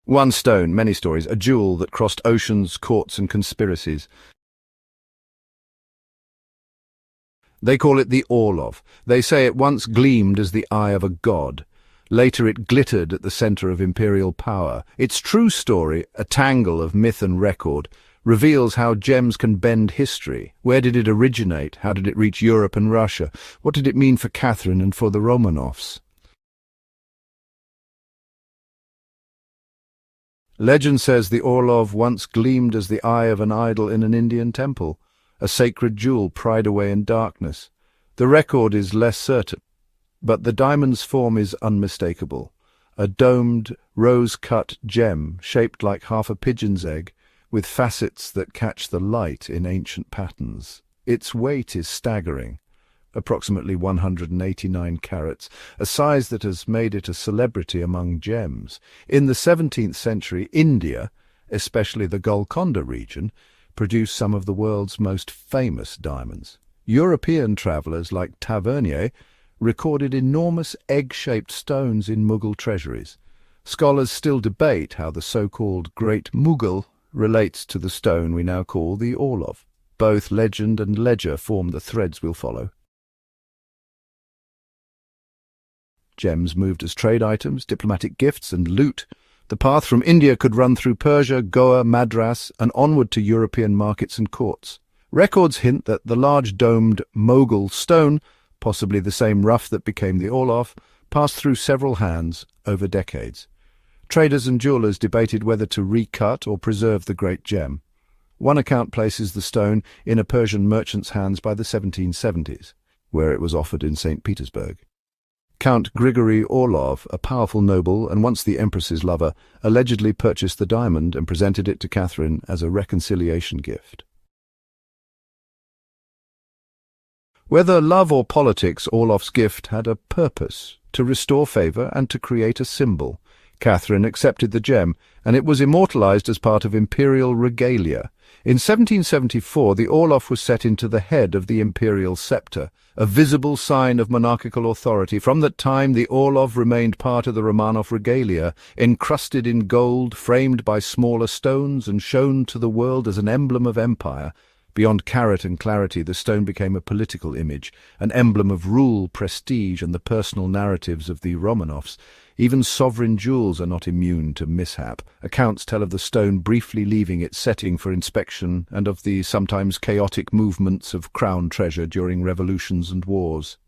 One stone, many stories, a jewel that crossed oceans, courts and conspiracies. They call it the Orlov. They say it once gleamed as the eye of a god. Later it glittered at the center of imperial power. Its true story, a tangle of myth and record, reveals how gems can bend history. Where did it originate? How did it reach Europe and Russia? What did it mean for Catherine and for the Romanovs? Legend says the Orlov once gleamed as the eye of an idol in an Indian temple, a sacred jewel pried away in darkness. The record is less certain, but the diamond's form is unmistakable. A domed, rose-cut gem shaped like half a pigeon's egg, with facets that catch the light in ancient patterns. Its weight is staggering, approximately 189 carats, a size that has made it a celebrity among gems. In the 17th century, India, especially the Golconda region, produced some of the world's most famous diamonds. European travellers like Tavernier recorded enormous egg-shaped stones in Mughal treasuries. Scholars still debate how the so-called Great Mughal relates to the stone we now call the Orlov. Both legend and ledger form the threads we'll follow. Gems moved as trade items, diplomatic gifts and loot. The path from India could run through Persia, Goa, Madras, and onward to European markets and courts. Records hint that the large domed Mughal stone, possibly the same rough that became the Orlov, passed through several hands over decades. Traders and jewelers debated whether to recut or preserve the great gem. One account places the stone in a Persian merchant's hands by the 1770s, where it was offered in St. Petersburg. Count Orlov, a powerful noble and once the Empress's lover, allegedly purchased the diamond and presented it to Catherine as a reconciliation gift. Whether love or politics, Orlov's gift had a purpose: to restore favour and to create a symbol. Catherine accepted the gem, and it was immortalized as part of imperial regalia. In 1774, the Orlov was set into the head of the Imperial Sceptre, a visible sign of monarchical authority. From that time, the Orlov remained part of the Romanov regalia, encrusted in gold, framed by smaller stones, and shown to the world as an emblem of empire. Beyond carrot and clarity, the stone became a political image, an emblem of rule, prestige, and the personal narratives of the Romanovs. Even sovereign jewels are not immune to mishap. Accounts tell of the stone briefly leaving its setting for inspection and of the sometimes chaotic movements of crown treasure during revolutions and wars.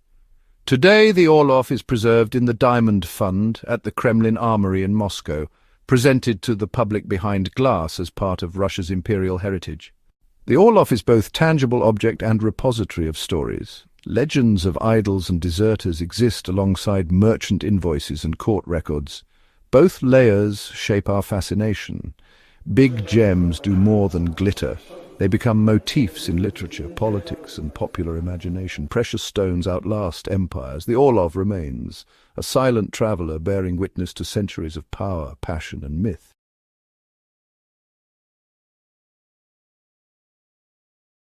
Today, the Orlov is preserved in the Diamond Fund at the Kremlin Armory in Moscow, presented to the public behind glass as part of Russia's imperial heritage. The Orlov is both tangible object and repository of stories. Legends of idols and deserters exist alongside merchant invoices and court records. Both layers shape our fascination. Big gems do more than glitter. They become motifs in literature, politics, and popular imagination. Precious stones outlast empires. The Orlov remains, a silent traveller bearing witness to centuries of power, passion, and myth.